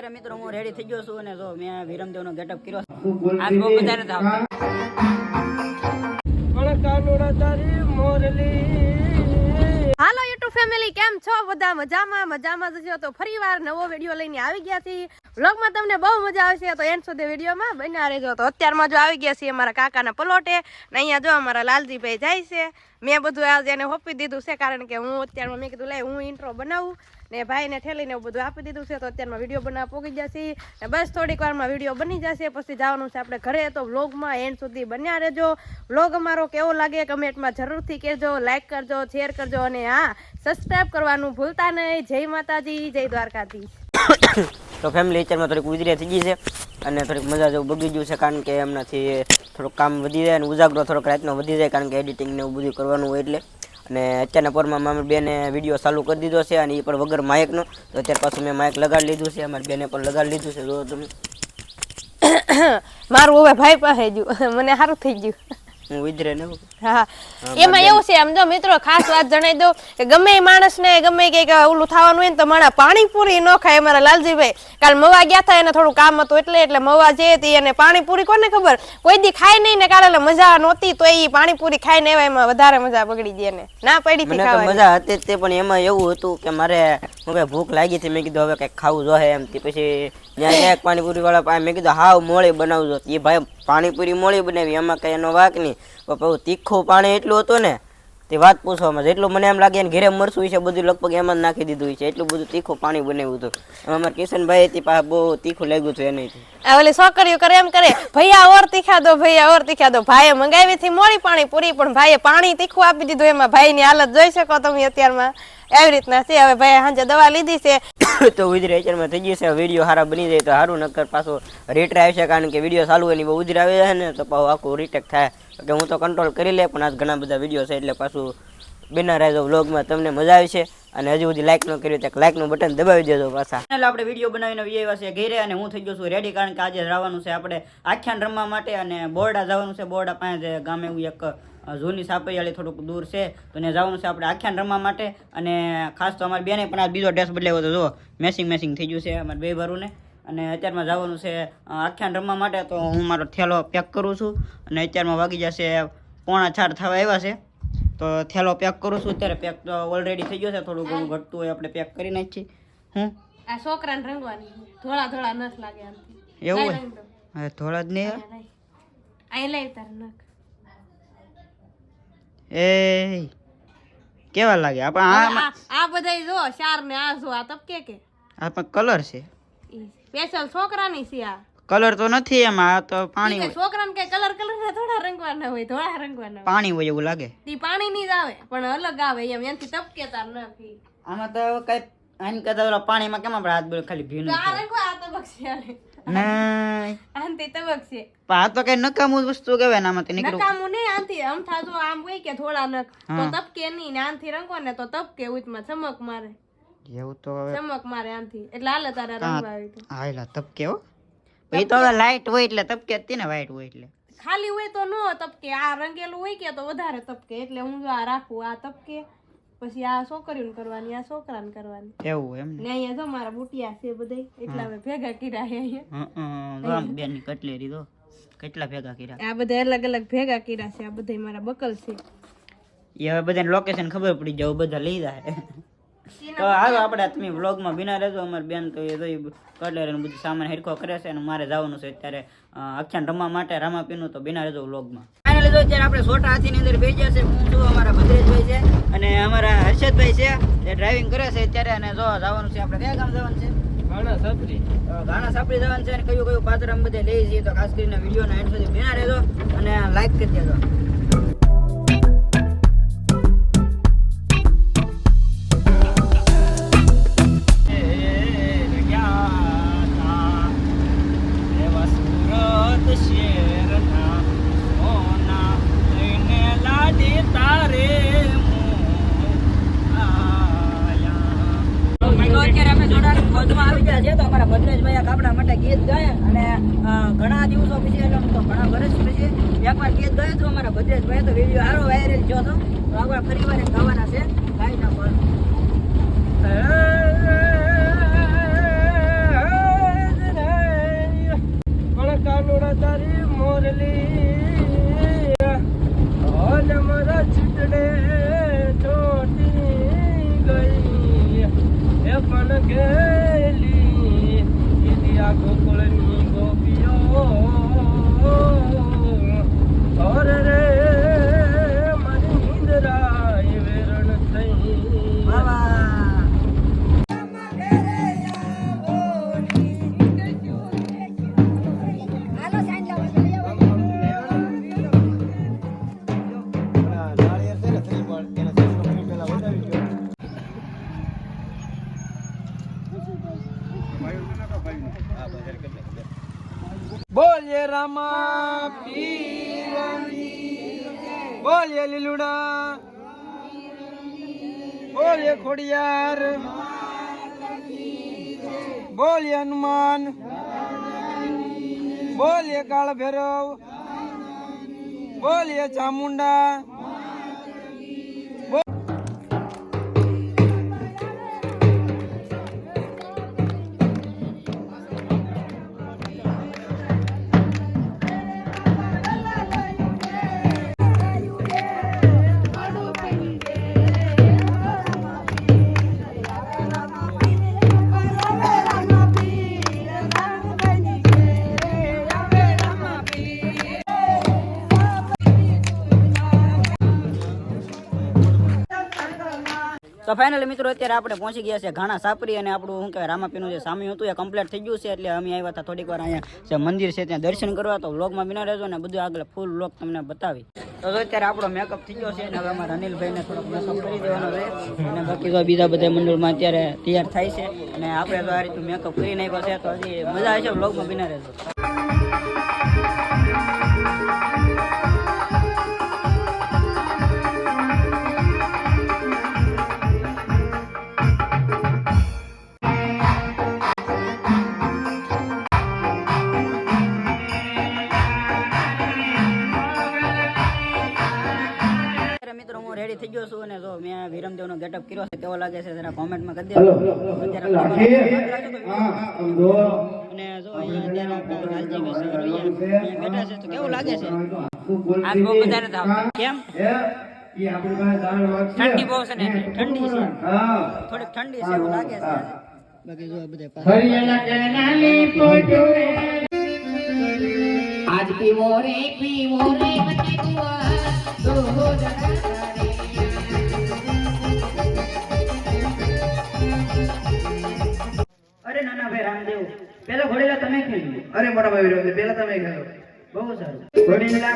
મિત્રો હું રેડી થઈ ગયો છું અને જો મેં વિરમદેવનો ગેટઅપ કર્યો આજ બહુ વધારે થાવ હાલો યુટ્યુબ ફેમિલી, કેમ છો બધા? મજામાં જશો તો ફરીવાર નવો વિડીયો લઈને આવી ગયા છીએ. વ્લોગમાં તમને બહુ મજા આવશે તો એન્ડ સુધી વિડીયોમાં બન્યા રહેજો. તો અત્યારમાં જો આવી ગયા છીએ અમારા કાકાના પલોટે ને અહીંયા જો અમારા લાલજીભાઈ જાય છે. મેં બધું આજે એને હોપી દીધું છે કારણ કે હું અત્યારમાં મેં કીધું લે હું ઇન્ટ્રો બનાવું ને ભાઈને ઠેલીને બધું આપી દીધું છે. તો અત્યારમાં વિડીયો બનાવવા પોગી જશે ને બસ થોડીક વારમાં વિડીયો બની જશે, પછી જવાનું છે આપણે ઘરે. તો વ્લોગમાં એન્ડ સુધી બન્યા રહેજો. વ્લોગ અમારો કેવો લાગે કમેન્ટમાં જરૂરથી કહેજો, લાઈક કરજો, શેર કરજો અને હા સબસ્ક્રાઈબ કરવાનું ભૂલતા નહીં. જય માતાજી, જય દ્વારકાધીશ. તો ફેમિલી અત્યારમાં થોડીક ઉજરી થઈ ગઈ છે અને થોડીક મજા જેવું બગડી ગયું છે કારણ કે એમનાથી થોડુંક કામ વધી જાય અને ઉજાગરો થોડોક રાતનો વધી જાય કારણ કે એડિટિંગ ને એવું બધું કરવાનું હોય એટલે. અને અત્યારના પોરમાં મારી બેને વિડીયો ચાલુ કરી દીધો છે અને એ પણ વગર માઇકનો. તો અત્યારે પાછું મેં માઇક લગાડી લીધું છે, અમારી બેને પણ લગાડી લીધું છે. જો તમે મારું હવે ભાઈ પાસે ગયું, મને સારું થઈ ગયું. હું વિધરે ને હા એમાં એવું છે આમ જો મિત્રો ખાસ વાત જણાવી દઉં કે ગમે એ માણસને ગમે કઈક ઓલું થવાનું હોય ને તો મારા પાણીપુરી ન ખાય. અમારા લાલજીભાઈ કાલ મવા ગયા હતા, એને થોડું કામ હતું એટલે મવા જે હતી અને પાણીપુરી કોને ખબર કોઈ દી ખાય નહીં ને કાલે મજા નહોતી તો એ પાણીપુરી ખાઈને એવા એમાં વધારે મજા બગડી ગઈ ને ના પડી હતી ખાવાની. મજા હતી તે પણ એમાં એવું હતું કે મારે ભૂખ લાગી હતી. મેં કીધું હવે કઈક ખાવું જોઈએ એમ. પછી ત્યાં એક પાણીપુરી વાળા પાસે મેં કીધું હાવ મોળી બનાવજો. એ ભાઈ પાણીપુરી મોળી બનાવી, એમાં કઈ એનો વાક નહીં. તીખું પાણી એટલું હતું ને તે વાત પૂછવામાં જેટલું મને એમ લાગે ને ઘરે મરસું છે બધું લગભગ એમાં જ નાખી દીધું છે. એટલું બધું તીખું પાણી બનાવ્યું હતું. અમારે કિશનભાઈ હતી પાસે બહુ તીખું લાગ્યું હતું એને. ઓલી છોકરીઓ કરે એમ કરે ભૈયા ઓર તીખા દો, ભૈયા ઓર તીખા દો. ભાઈએ મંગાવી હતી મોળી પાણી પૂરી પણ ભાઈએ પાણી તીખું આપી દીધું. એમાં ભાઈ ની હાલત જોઈ શકો તમે અત્યારમાં એવી રીતના છે. હવે ભાઈ સાંજે દવા લીધી છે તો ઉજરી અત્યારમાં થઈ ગઈ છે. વિડીયો સારા બની જાય તો સારું, નકર પાછો રીટ્રાય આવશે કારણ કે વિડીયો ચાલુ એની બહુ ઉજરી આવે છે ને તો પાછું આખું રીટેક થાય. કે હું તો કંટ્રોલ કરી લે પણ આજ ઘણા બધા વિડીયો છે એટલે પાછું બિના રહેજો વ્લોગમાં. તમને મજા આવી છે અને હજી સુધી લાઈક ન કર્યું તો લાઈકનું બટન દબાવી દેજો પાછા. એટલે આપણે વિડીયો બનાવીને આવ્યા છે ઘેરે અને હું થઈ ગયો છું રેડી કારણ કે આજે જવાનું છે આપણે આખ્યાન રમવા માટે અને બોરડા જવાનું છે. બોરડા પાસે ગામ એવું એક જૂની સાપરિયાળી થોડુંક દૂર છે તો ને જવાનું છે આપણે આખ્યાન રમવા માટે. અને ખાસ તો અમારી બેને પણ આ બીજો ડ્રેસ બદલાવ્યો હતો. જો મેસિંગ થઈ ગયું છે અમારે બે ભરુંને. અને અત્યારમાં જવાનું છે આખ્યાન રમવા માટે. તો હું મારો થેલો પેક કરું છું અને અત્યારમાં વાગી જશે 4:45 થવા આવ્યા છે. તો થેલો પેક કરું છું. અત્યારે પેક તો ઓલરેડી થઈ ગયો છે. થોડું ઘણું ઘટતું હોય આપણે પેક કરી નાખીએ. હું આ છોકરાને રંગવાની થોડા નખ લાગે એવું હોય હવે થોડા જ નહીં અહીં લઈ તાર નખ એ કેવા લાગે આપણે આ બધા જો ચાર ને આ જો આ તપકે કે આ પણ કલર છે સ્પેશિયલ છોકરાની છે. આ કલર તો નથી એમાં, આ તો પાણી હોય. છોકરાને કઈ કલર ના થોડા રંગવાના હોય, થોડા રંગવાના પાણી હોય એવું લાગે. તી પાણી ની જ આવે પણ અલગ આવે એમ એનથી તપકે તાર નથી. આમાં તો કઈ આની કરતા પાણીમાં કેમ આપણે હાથ બોલ ખાલી ભીનું આ રંગવા આ તબકશે નહીં આંતી તબકશે. પણ આ તો કઈ નકામું વસ્તુ કહેવાય ને આમાંથી નીકળું નકામું નહીં. આંતી આમ થાજો આમ હોય કે થોડા નખ તો તપકે નહીં ને આંથી રંગવા ને તો તપકે ઉચમાં ચમક મારે એવું તો હવે ચમક મારે આંથી એટલે હાલે તારે રંગવા આવી તો હા એલા તપકે હો. એ તો હવે લાઈટ હોય એટલે તપકે જ ને, વાઈટ હોય એટલે ખાલી હોય તો નો તપકે. આ રંગેલું હોય કે તો વધારે તપકે એટલે હું જો આ રાખું આ તપકે પછી આ છોકરીઓને કરવાની આ છોકરાને કરવાની એવું એમ ને. અહીંયા જો મારા બુટિયા છે બધા એટલે હવે ભેગા કર્યા છે અહીંયા. બેન ની કટલેરી તો કેટલા ભેગા કર્યા. આ બધા અલગ અલગ ભેગા કર્યા છે. આ બધા મારા બકલ છે. એ હવે બધાને લોકેશન ખબર પડી જાય બધા લઈ જાય. તો હાલો આપણે તમે વ્લોગમાં બિના રહેજો. અમારી બેન તો એ કટલેરી નું બધું સામાન હેરખો કરે છે અને મારે જવાનું છે અત્યારે આખ્યાન રમવા માટે રામાપીનું. તો બિના રહેજો વ્લોગમાં. ફાઇનલી તો અત્યારે આપણે છોટા હાથીની અંદર બેસી જશે. હું છું, અમારા ભદ્રેશભાઈ છે અને અમારા હર્ષદભાઈ છે જે ડ્રાઇવિંગ કરે છે અત્યારે. અને જો જવાનું છે આપણે કયા ગામ જવાનું છે? ઘાણા સાપડી જવાનું છે. અને કયું પાત્ર અમે બધે લઈ જઈએ તો ખાસ કરીને વિડીયોના એન્ડ સુધી બિના રહેજો અને લાઈક કરી દેજો. ઘણા દિવસો પછી એટલે તો ઘણા વર્ષ પછી એકવાર ગીત ગયો હતો અમારા ભદ્રેશભાઈ. તો વિડીયો સારો વાયરલ થયો હતો. તો આપણે ફરી વાર ગાવાના છે ગાયના પર ગોકુળની ગોપીઓ ઓર રે મારી નિંદરાય વેરણ થઈ બોલીએ રામા પીરની બોલીએ લીલુડા બોલીએ ખોડિયાર બોલીએ હનુમાન બોલીએ કાળ ભૈરવ બોલીએ ચામુંડા તો ફાઇનલી મિત્રો અત્યારે આપણે પહોંચી ગયા છે ઘાણા સાપરી અને આપણું શું કહેવાય રામાપીનું જે સામી હતું એ કમ્પ્લીટ થઈ ગયું છે એટલે અમે આવ્યા હતા થોડીક વાર અહીંયા જે મંદિર છે ત્યાં દર્શન કરવા તો વ્લોગમાં બિના રહેજો ને બધું આગળ ફૂલ વ્લોગ તમને બતાવી તો અત્યારે આપણો મેકઅપ થઈ ગયો છે અને હવે અમારા અનિલભાઈને થોડોક મેકઅપ કરી દેવાનો છે અને બાકી તો બીજા બધા મંડળમાં અત્યારે તૈયાર થાય છે અને આપણે તો આ રીતનું મેકઅપ કરી નાખ્યો છે તો હજી મજા આવે છે વ્લોગમાં બિના રહેજો રેડી થઈ ગયો છું અને જો મેં વિરમદેવનો ગેટઅપ કર્યો છે કેવો લાગે છે જરા કોમેન્ટમાં કરી દેજો અને જો અહીંયા અત્યારે લાલજી બેઠા છે તો કેવું લાગે છે આજ બહુ વધારે થાવ કેમ ઠંડી બહુ છે ને ઠંડી છે થોડીક ઠંડી છે એવું લાગે છે બાકી જો બધા આજ પીવો રે મને કુવા તો હો અરે નાના ભાઈ રામદેવ પેલા ઘોડેલા તમે ખેલ્યું અરે મોટા ભાઈ પેલા તમે ખેલો બહુ સારું ઘોડીલા